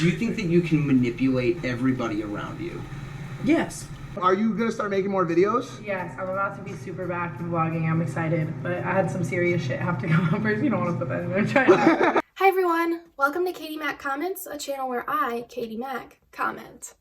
Do you think that you can manipulate everybody around you? Yes. Are you gonna start making more videos? Yes, I'm about to be super back in vlogging. I'm excited, but I had some serious shit have to come up first. You don't want to put that in there. Hi everyone, welcome to Katie Mac Comments, a channel where I, Katie Mac, comment.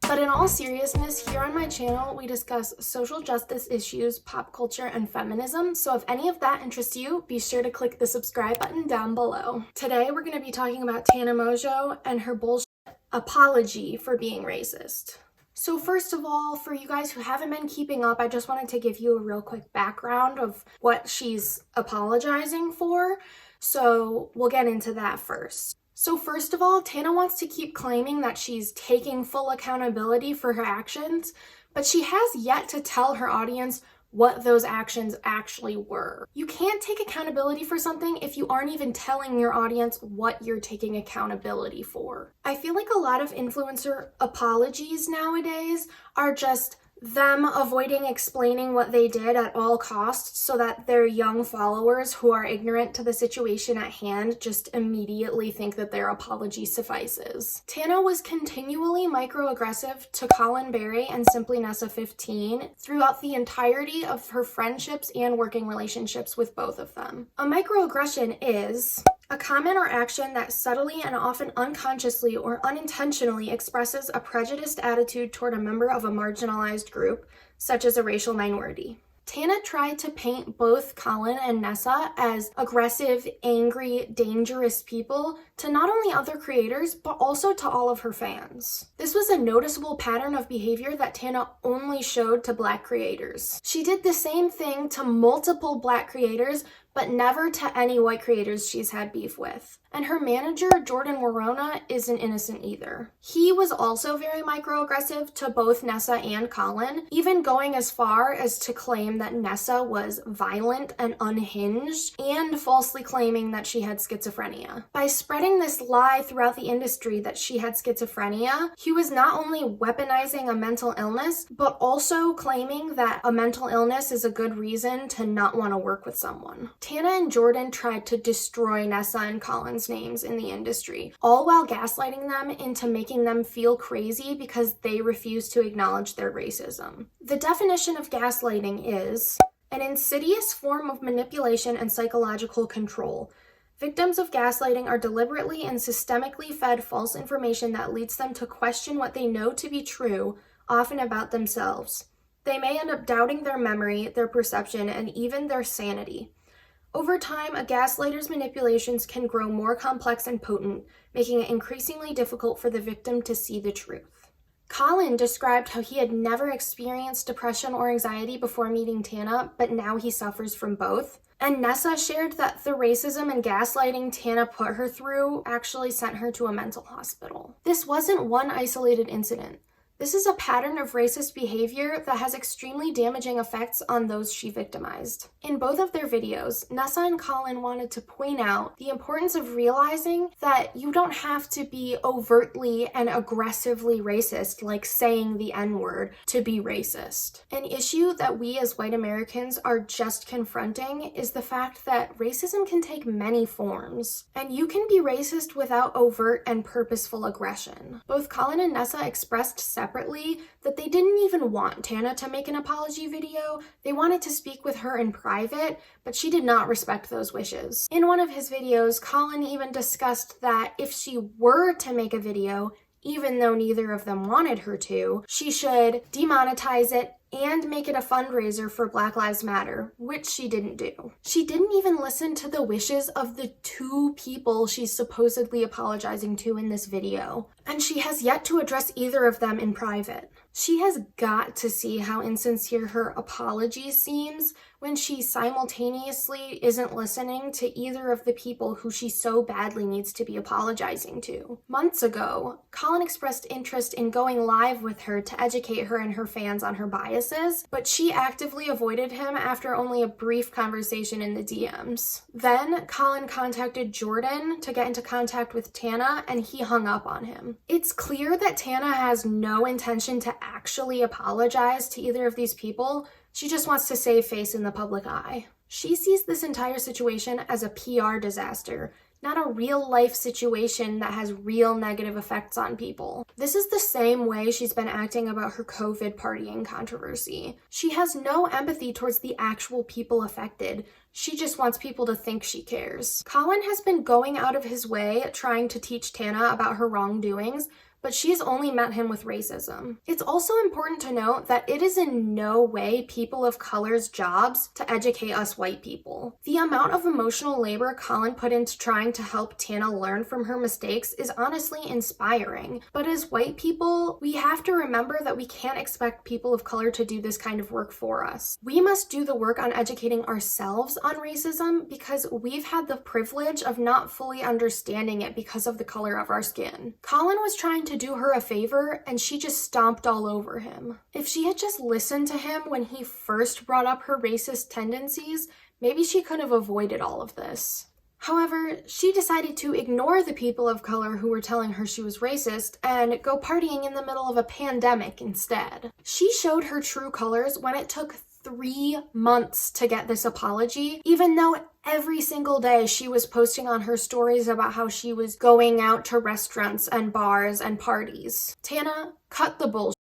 But in all seriousness, here on my channel, we discuss social justice issues, pop culture, and feminism. So if any of that interests you, be sure to click the subscribe button down below. Today, we're going to be talking about Tana Mongeau and her bullshit apology for being racist. So first of all, for you guys who haven't been keeping up, I just wanted to give you a real quick background of what she's apologizing for. So we'll get into that first. So first of all, Tana wants to keep claiming that she's taking full accountability for her actions, but she has yet to tell her audience what those actions actually were. You can't take accountability for something if you aren't even telling your audience what you're taking accountability for. I feel like a lot of influencer apologies nowadays are just them avoiding explaining what they did at all costs so that their young followers who are ignorant to the situation at hand just immediately think that their apology suffices. Tana was continually microaggressive to Kahlen Barry and Simplynessa15 throughout the entirety of her friendships and working relationships with both of them. A microaggression is a comment or action that subtly and often unconsciously or unintentionally expresses a prejudiced attitude toward a member of a marginalized group, such as a racial minority. Tana tried to paint both Kahlen and Nessa as aggressive, angry, dangerous people to not only other creators, but also to all of her fans. This was a noticeable pattern of behavior that Tana only showed to Black creators. She did the same thing to multiple Black creators, but never to any white creators she's had beef with. And her manager, Jordan Warona, isn't innocent either. He was also very microaggressive to both Nessa and Kahlen, even going as far as to claim that Nessa was violent and unhinged, and falsely claiming that she had schizophrenia. By spreading this lie throughout the industry that she had schizophrenia, he was not only weaponizing a mental illness, but also claiming that a mental illness is a good reason to not want to work with someone. Tana and Jordan tried to destroy Nessa and Kahlen's names in the industry, all while gaslighting them into making them feel crazy because they refuse to acknowledge their racism. The definition of gaslighting is an insidious form of manipulation and psychological control. Victims of gaslighting are deliberately and systemically fed false information that leads them to question what they know to be true, often about themselves. They may end up doubting their memory, their perception, and even their sanity. Over time, a gaslighter's manipulations can grow more complex and potent, making it increasingly difficult for the victim to see the truth. Kahlen described how he had never experienced depression or anxiety before meeting Tana, but now he suffers from both. And Nessa shared that the racism and gaslighting Tana put her through actually sent her to a mental hospital. This wasn't one isolated incident. This is a pattern of racist behavior that has extremely damaging effects on those she victimized. In both of their videos, Nessa and Kahlen wanted to point out the importance of realizing that you don't have to be overtly and aggressively racist, like saying the N-word, to be racist. An issue that we as white Americans are just confronting is the fact that racism can take many forms, and you can be racist without overt and purposeful aggression. Both Kahlen and Nessa expressed separately that they didn't even want Tana to make an apology video. They wanted to speak with her in private, but she did not respect those wishes. In one of his videos, Kahlen even discussed that if she were to make a video, even though neither of them wanted her to, she should demonetize it and make it a fundraiser for Black Lives Matter, which she didn't do. She didn't even listen to the wishes of the two people she's supposedly apologizing to in this video, and she has yet to address either of them in private. She has got to see how insincere her apology seems when she simultaneously isn't listening to either of the people who she so badly needs to be apologizing to. Months ago, Kahlen expressed interest in going live with her to educate her and her fans on her biases, but she actively avoided him after only a brief conversation in the DMs. Then, Kahlen contacted Jordan to get into contact with Tana, and he hung up on him. It's clear that Tana has no intention to actually apologize to either of these people. She just wants to save face in the public eye. She sees this entire situation as a PR disaster, not a real life situation that has real negative effects on people. This is the same way she's been acting about her COVID partying controversy. She has no empathy towards the actual people affected. She just wants people to think she cares. Kahlen has been going out of his way trying to teach Tana about her wrongdoings, but she's only met him with racism. It's also important to note that it is in no way people of color's jobs to educate us white people. The amount of emotional labor Kahlen put into trying to help Tana learn from her mistakes is honestly inspiring. But as white people, we have to remember that we can't expect people of color to do this kind of work for us. We must do the work on educating ourselves on racism because we've had the privilege of not fully understanding it because of the color of our skin. Kahlen was trying to do her a favor and she just stomped all over him. If she had just listened to him when he first brought up her racist tendencies, maybe she could have avoided all of this. However, she decided to ignore the people of color who were telling her she was racist and go partying in the middle of a pandemic instead. She showed her true colors when it took 3 months to get this apology, even though every single day she was posting on her stories about how she was going out to restaurants and bars and parties. Tana, cut the bullshit.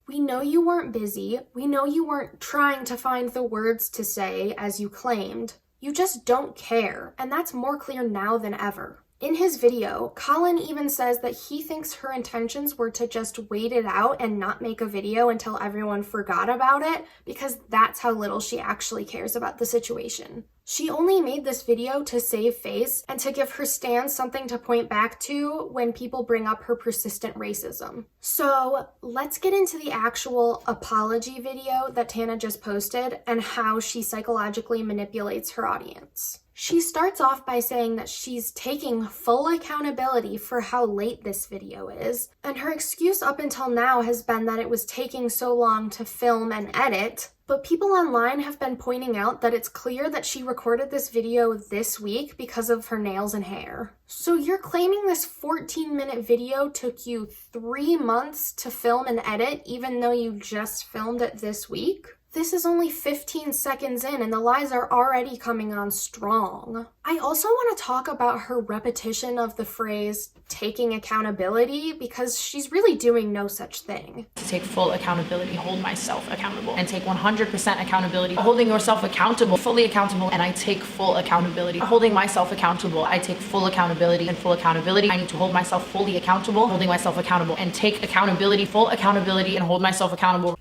We know you weren't busy. We know you weren't trying to find the words to say as you claimed. You just don't care, and that's more clear now than ever. In his video, Kahlen even says that he thinks her intentions were to just wait it out and not make a video until everyone forgot about it, because that's how little she actually cares about the situation. She only made this video to save face and to give her stance something to point back to when people bring up her persistent racism. So let's get into the actual apology video that Tana just posted and how she psychologically manipulates her audience. She starts off by saying that she's taking full accountability for how late this video is, and her excuse up until now has been that it was taking so long to film and edit, but people online have been pointing out that it's clear that she recorded this video this week because of her nails and hair. So you're claiming this 14-minute video took you 3 months to film and edit even though you just filmed it this week? This is only 15 seconds in and the lies are already coming on strong. I also want to talk about her repetition of the phrase taking accountability because she's really doing no such thing. To take full accountability, hold myself accountable, and take 100% accountability. Holding yourself accountable, fully accountable, and I take full accountability. Holding myself accountable, I take full accountability and full accountability. I need to hold myself fully accountable, holding myself accountable, and take accountability, full accountability, and hold myself accountable.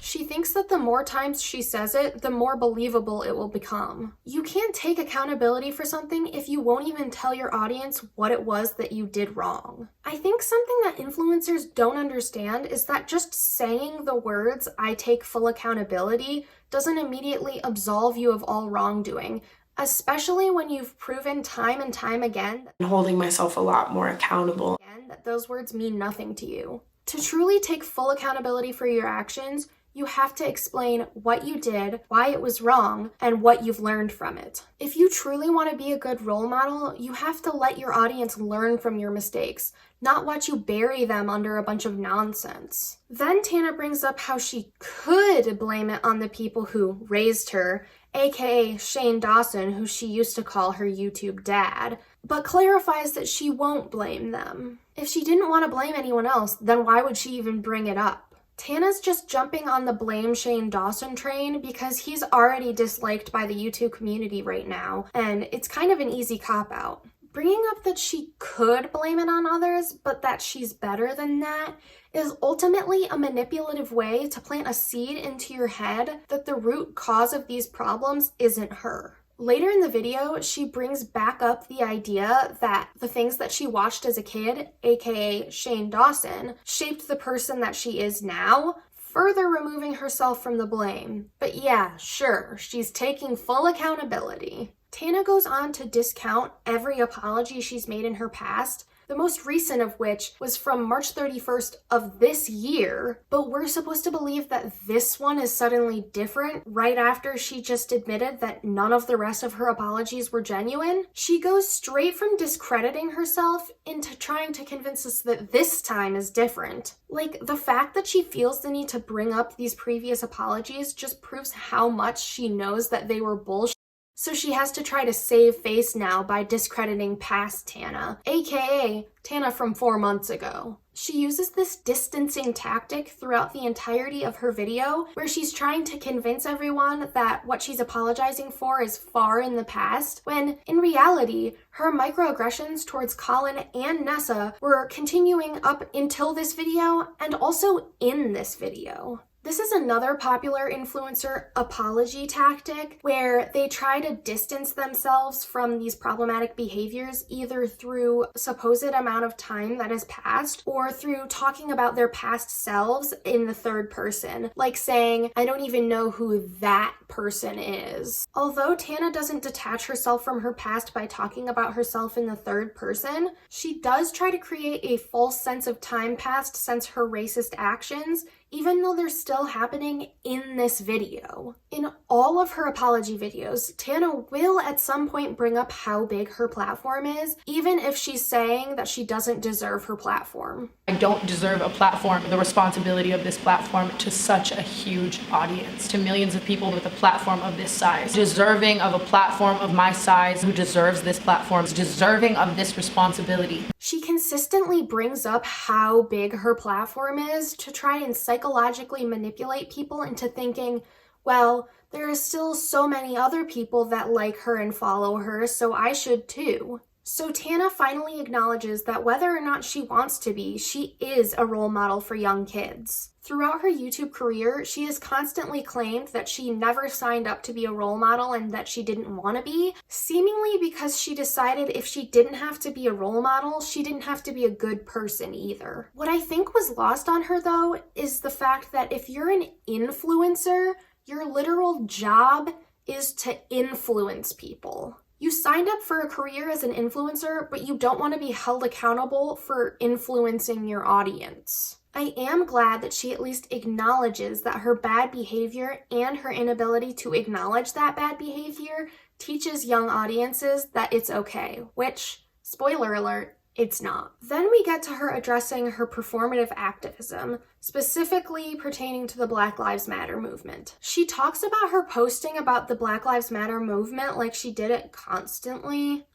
She thinks that the more times she says it, the more believable it will become. You can't take accountability for something if you won't even tell your audience what it was that you did wrong. I think something that influencers don't understand is that just saying the words, "I take full accountability," doesn't immediately absolve you of all wrongdoing, especially when you've proven time and time again Holding myself a lot more accountable. that those words mean nothing to you. To truly take full accountability for your actions, you have to explain what you did, why it was wrong, and what you've learned from it. If you truly want to be a good role model, you have to let your audience learn from your mistakes, not watch you bury them under a bunch of nonsense. Then Tana brings up how she could blame it on the people who raised her, aka Shane Dawson, who she used to call her YouTube dad, but clarifies that she won't blame them. If she didn't want to blame anyone else, then why would she even bring it up? Tana's just jumping on the blame Shane Dawson train because he's already disliked by the YouTube community right now, and it's kind of an easy cop-out. Bringing up that she could blame it on others, but that she's better than that, is ultimately a manipulative way to plant a seed into your head that the root cause of these problems isn't her. Later in the video, she brings back up the idea that the things that she watched as a kid, aka Shane Dawson, shaped the person that she is now, further removing herself from the blame. But yeah, sure, she's taking full accountability. Tana goes on to discount every apology she's made in her past, the most recent of which was from March 31st of this year, but we're supposed to believe that this one is suddenly different right after she just admitted that none of the rest of her apologies were genuine. She goes straight from discrediting herself into trying to convince us that this time is different. Like, the fact that she feels the need to bring up these previous apologies just proves how much she knows that they were bullshit So she has to try to save face now by discrediting past Tana, aka Tana from 4 months ago. She uses this distancing tactic throughout the entirety of her video, where she's trying to convince everyone that what she's apologizing for is far in the past, when in reality, her microaggressions towards Kahlen and Nessa were continuing up until this video and also in this video. This is another popular influencer apology tactic where they try to distance themselves from these problematic behaviors either through supposed amount of time that has passed or through talking about their past selves in the third person, like saying, I don't even know who that person is. Although Tana doesn't detach herself from her past by talking about herself in the third person, she does try to create a false sense of time passed since her racist actions, even though they're still happening in this video. In all of her apology videos, Tana will at some point bring up how big her platform is, even if she's saying that she doesn't deserve her platform. I don't deserve a platform, the responsibility of this platform to such a huge audience, to millions of people with a platform of this size. Deserving of a platform of my size, who deserves this platform, is deserving of this responsibility. She consistently brings up how big her platform is to try and psychologically manipulate people into thinking, well, there are still so many other people that like her and follow her, so I should too. So Tana finally acknowledges that whether or not she wants to be, she is a role model for young kids. Throughout her YouTube career, she has constantly claimed that she never signed up to be a role model and that she didn't want to be, seemingly because she decided if she didn't have to be a role model, she didn't have to be a good person either. What I think was lost on her, though, is the fact that if you're an influencer, your literal job is to influence people. You signed up for a career as an influencer, but you don't want to be held accountable for influencing your audience. I am glad that she at least acknowledges that her bad behavior and her inability to acknowledge that bad behavior teaches young audiences that it's okay, which, spoiler alert, it's not. Then we get to her addressing her performative activism, specifically pertaining to the Black Lives Matter movement. She talks about her posting about the Black Lives Matter movement like she did it constantly.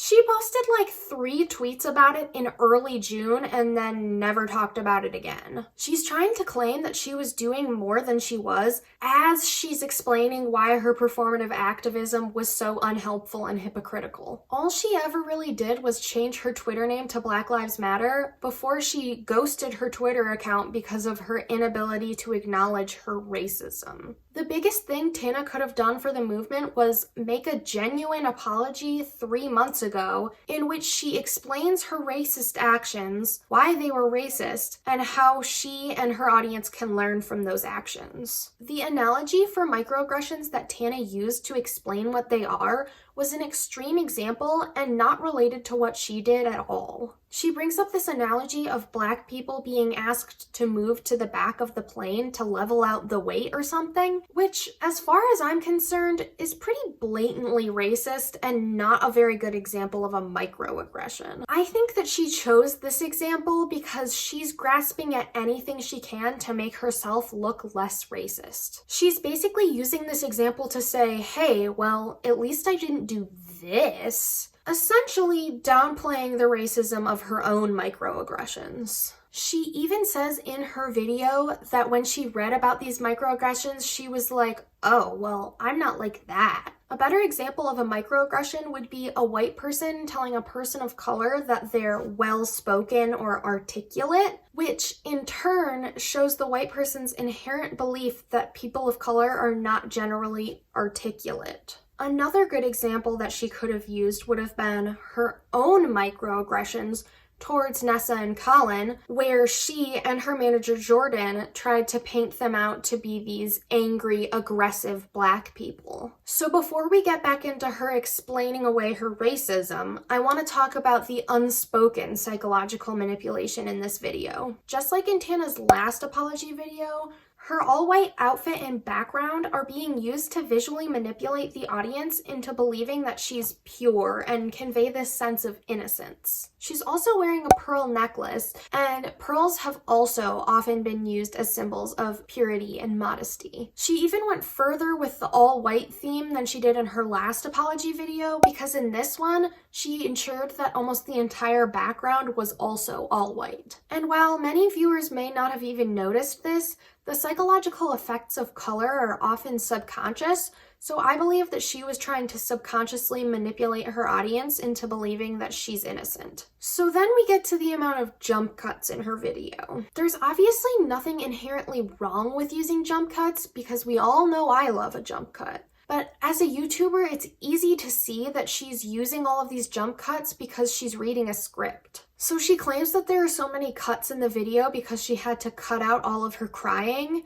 She posted like 3 tweets about it in early June and then never talked about it again. She's trying to claim that she was doing more than she was as she's explaining why her performative activism was so unhelpful and hypocritical. All she ever really did was change her Twitter name to Black Lives Matter before she ghosted her Twitter account because of her inability to acknowledge her racism. The biggest thing Tana could have done for the movement was make a genuine apology 3 months ago in which she explains her racist actions, why they were racist, and how she and her audience can learn from those actions. The analogy for microaggressions that Tana used to explain what they are was an extreme example and not related to what she did at all. She brings up this analogy of Black people being asked to move to the back of the plane to level out the weight or something, which, as far as I'm concerned, is pretty blatantly racist and not a very good example of a microaggression. I think that she chose this example because she's grasping at anything she can to make herself look less racist. She's basically using this example to say, hey, well, at least I didn't do this, essentially downplaying the racism of her own microaggressions. She even says in her video that when she read about these microaggressions, she was like, oh, well, I'm not like that. A better example of a microaggression would be a white person telling a person of color that they're well-spoken or articulate, which in turn shows the white person's inherent belief that people of color are not generally articulate. Another good example that she could have used would have been her own microaggressions towards Nessa and Kahlen, where she and her manager Jordan tried to paint them out to be these angry, aggressive Black people. So before we get back into her explaining away her racism, I want to talk about the unspoken psychological manipulation in this video. Just like in Tana's last apology video, her all-white outfit and background are being used to visually manipulate the audience into believing that she's pure and convey this sense of innocence. She's also wearing a pearl necklace, and pearls have also often been used as symbols of purity and modesty. She even went further with the all-white theme than she did in her last apology video, because in this one, she ensured that almost the entire background was also all white. And while many viewers may not have even noticed this, the psychological effects of color are often subconscious, so I believe that she was trying to subconsciously manipulate her audience into believing that she's innocent. So then we get to the amount of jump cuts in her video. There's obviously nothing inherently wrong with using jump cuts, because we all know I love a jump cut. But as a YouTuber, it's easy to see that she's using all of these jump cuts because she's reading a script. So she claims that there are so many cuts in the video because she had to cut out all of her crying,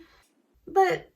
but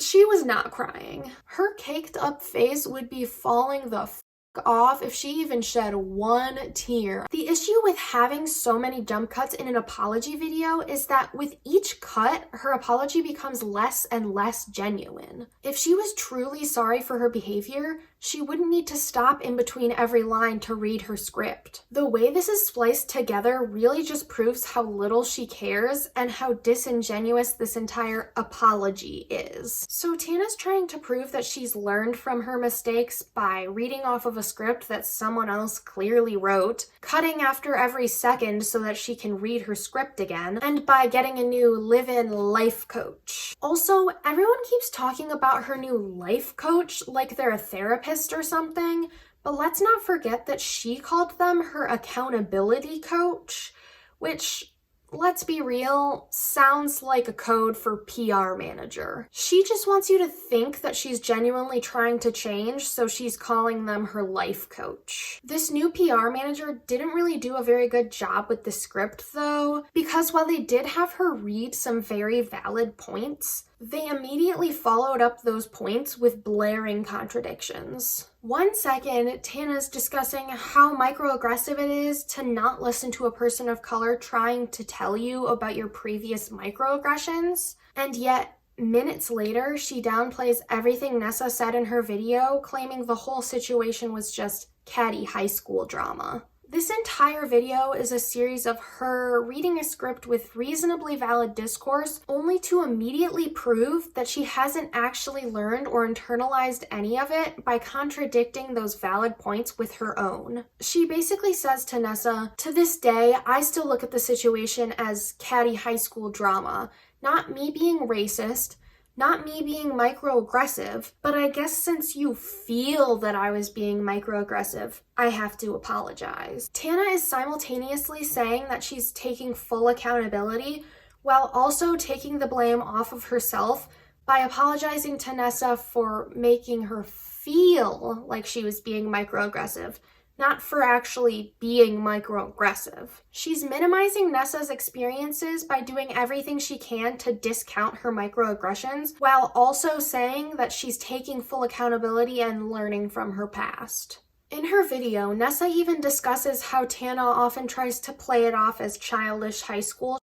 she was not crying. Her caked up face would be falling the f off if she even shed one tear. The issue with having so many jump cuts in an apology video is that with each cut, her apology becomes less and less genuine. If she was truly sorry for her behavior, she wouldn't need to stop in between every line to read her script. The way this is spliced together really just proves how little she cares and how disingenuous this entire apology is. So Tana's trying to prove that she's learned from her mistakes by reading off of a script that someone else clearly wrote, cutting after every second so that she can read her script again, and by getting a new live-in life coach. Also, everyone keeps talking about her new life coach like they're a therapist or something, but let's not forget that she called them her accountability coach, which, let's be real, sounds like a code for PR manager. She just wants you to think that she's genuinely trying to change, so she's calling them her life coach. This new PR manager didn't really do a very good job with the script though, because while they did have her read some very valid points, they immediately followed up those points with blaring contradictions. 1 second, Tana's discussing how microaggressive it is to not listen to a person of color trying to tell you about your previous microaggressions, and yet minutes later, she downplays everything Nessa said in her video, claiming the whole situation was just catty high school drama. This entire video is a series of her reading a script with reasonably valid discourse, only to immediately prove that she hasn't actually learned or internalized any of it by contradicting those valid points with her own. She basically says to Nessa, "To this day, I still look at the situation as catty high school drama, not me being racist, not me being microaggressive, but I guess since you feel that I was being microaggressive, I have to apologize." Tana is simultaneously saying that she's taking full accountability while also taking the blame off of herself by apologizing to Nessa for making her feel like she was being microaggressive, not for actually being microaggressive. She's minimizing Nessa's experiences by doing everything she can to discount her microaggressions, while also saying that she's taking full accountability and learning from her past. In her video, Nessa even discusses how Tana often tries to play it off as childish high school,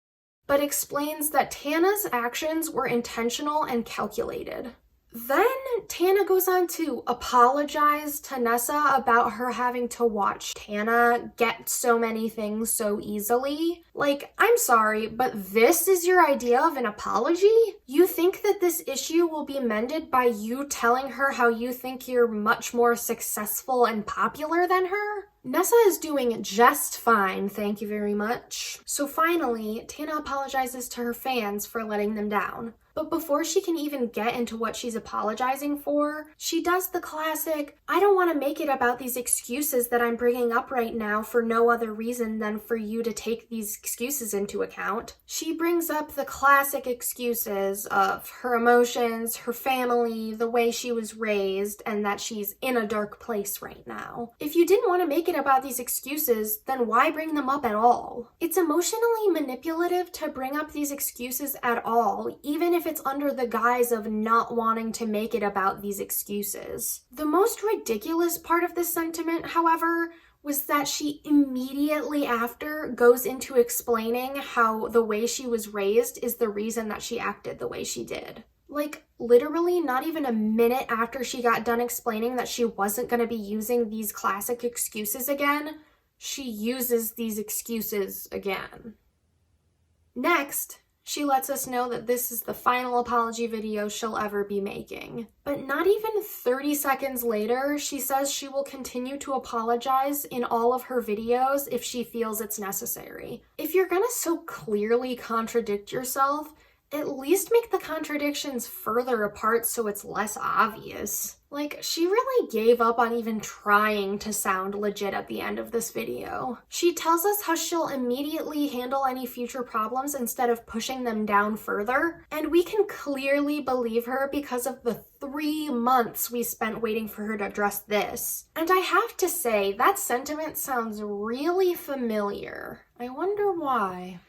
but explains that Tana's actions were intentional and calculated. Then Tana goes on to apologize to Nessa about her having to watch Tana get so many things so easily. Like, I'm sorry, but this is your idea of an apology? You think that this issue will be mended by you telling her how you think you're much more successful and popular than her? Nessa is doing just fine, thank you very much. So finally, Tana apologizes to her fans for letting them down. But before she can even get into what she's apologizing for, she does the classic, "I don't want to make it about these excuses that I'm bringing up right now for no other reason than for you to take these excuses into account." She brings up the classic excuses of her emotions, her family, the way she was raised, and that she's in a dark place right now. If you didn't want to make it about these excuses, then why bring them up at all? It's emotionally manipulative to bring up these excuses at all, even if it's under the guise of not wanting to make it about these excuses. The most ridiculous part of this sentiment, however, was that she immediately after goes into explaining how the way she was raised is the reason that she acted the way she did. Like, literally not even a minute after she got done explaining that she wasn't going to be using these classic excuses again, she uses these excuses again. Next, she lets us know that this is the final apology video she'll ever be making. But not even 30 seconds later, she says she will continue to apologize in all of her videos if she feels it's necessary. If you're gonna so clearly contradict yourself, at least make the contradictions further apart so it's less obvious. Like, she really gave up on even trying to sound legit at the end of this video. She tells us how she'll immediately handle any future problems instead of pushing them down further, and we can clearly believe her because of the 3 months we spent waiting for her to address this. And I have to say, that sentiment sounds really familiar. I wonder why.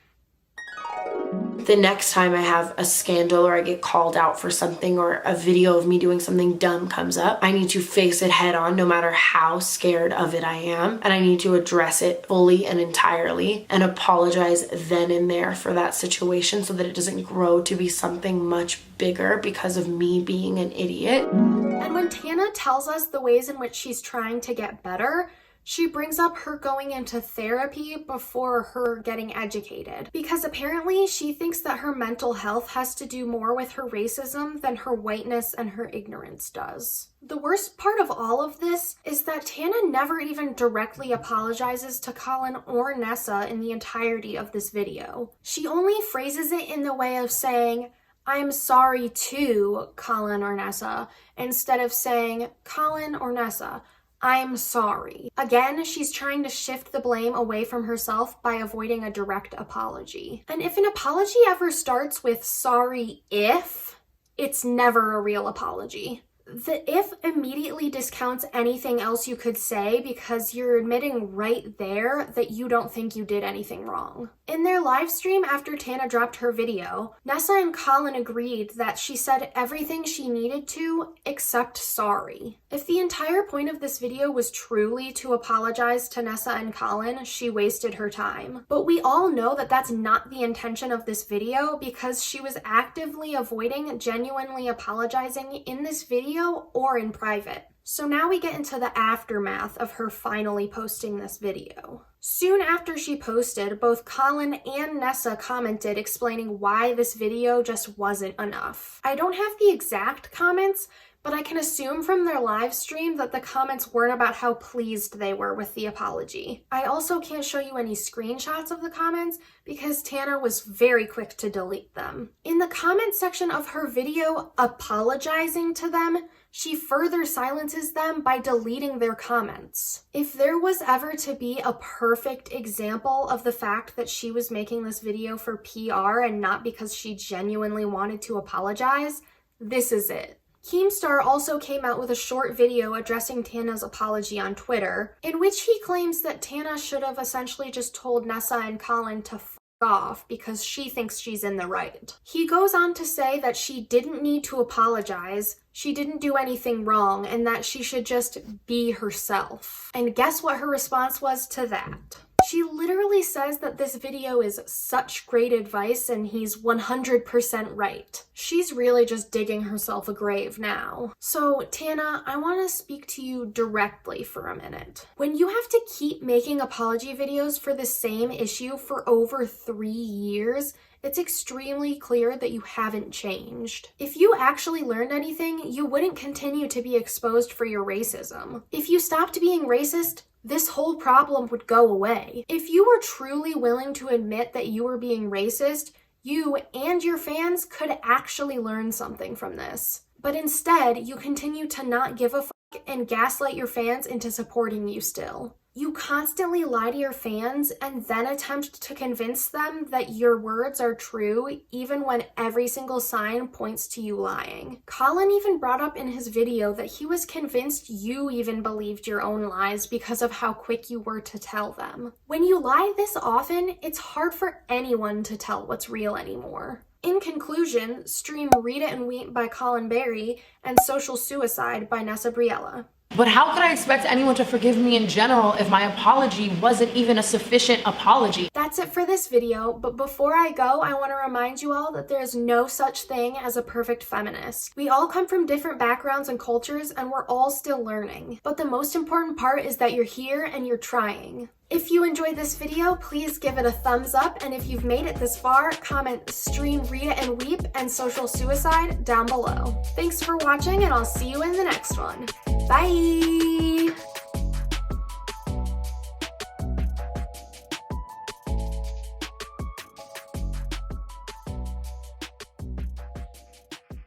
The next time I have a scandal or I get called out for something or a video of me doing something dumb comes up, I need to face it head on no matter how scared of it I am. And I need to address it fully and entirely and apologize then and there for that situation so that it doesn't grow to be something much bigger because of me being an idiot. And when Tana tells us the ways in which she's trying to get better, she brings up her going into therapy before her getting educated, because apparently she thinks that her mental health has to do more with her racism than her whiteness and her ignorance does. The worst part of all of this is that Tana never even directly apologizes to Kahlen or Nessa in the entirety of this video. She only phrases it in the way of saying, "I'm sorry to Kahlen or Nessa," instead of saying, "Kahlen or Nessa, I'm sorry." Again, she's trying to shift the blame away from herself by avoiding a direct apology. And if an apology ever starts with "sorry if," it's never a real apology. The "if" immediately discounts anything else you could say because you're admitting right there that you don't think you did anything wrong. In their live stream after Tana dropped her video, Nessa and Kahlen agreed that she said everything she needed to except sorry. If the entire point of this video was truly to apologize to Nessa and Kahlen, she wasted her time. But we all know that that's not the intention of this video because she was actively avoiding genuinely apologizing in this video or in private. So now we get into the aftermath of her finally posting this video. Soon after she posted, both Kahlen and Nessa commented explaining why this video just wasn't enough. I don't have the exact comments, but I can assume from their live stream that the comments weren't about how pleased they were with the apology. I also can't show you any screenshots of the comments because Tana was very quick to delete them. In the comment section of her video apologizing to them, she further silences them by deleting their comments. If there was ever to be a perfect example of the fact that she was making this video for PR and not because she genuinely wanted to apologize, this is it. Keemstar also came out with a short video addressing Tana's apology on Twitter, in which he claims that Tana should have essentially just told Nessa and Kahlen to f*** off because she thinks she's in the right. He goes on to say that she didn't need to apologize, she didn't do anything wrong, and that she should just be herself. And guess what her response was to that? She literally says that this video is such great advice and he's 100% right. She's really just digging herself a grave now. So Tana, I want to speak to you directly for a minute. When you have to keep making apology videos for the same issue for over 3 years, it's extremely clear that you haven't changed. If you actually learned anything, you wouldn't continue to be exposed for your racism. If you stopped being racist, this whole problem would go away. If you were truly willing to admit that you were being racist, you and your fans could actually learn something from this. But instead, you continue to not give a fuck and gaslight your fans into supporting you still. You constantly lie to your fans and then attempt to convince them that your words are true even when every single sign points to you lying. Kahlen even brought up in his video that he was convinced you even believed your own lies because of how quick you were to tell them. When you lie this often, it's hard for anyone to tell what's real anymore. In conclusion, stream Read It and Weep by Kahlen Barry and Social Suicide by Nessa BRIELLA. But how could I expect anyone to forgive me in general if my apology wasn't even a sufficient apology? That's it for this video, but before I go, I want to remind you all that there is no such thing as a perfect feminist. We all come from different backgrounds and cultures, and we're all still learning. But the most important part is that you're here and you're trying. If you enjoyed this video, please give it a thumbs up, and if you've made it this far, comment stream Read It and Weep and social suicide down below. Thanks for watching, and I'll see you in the next one. Bye!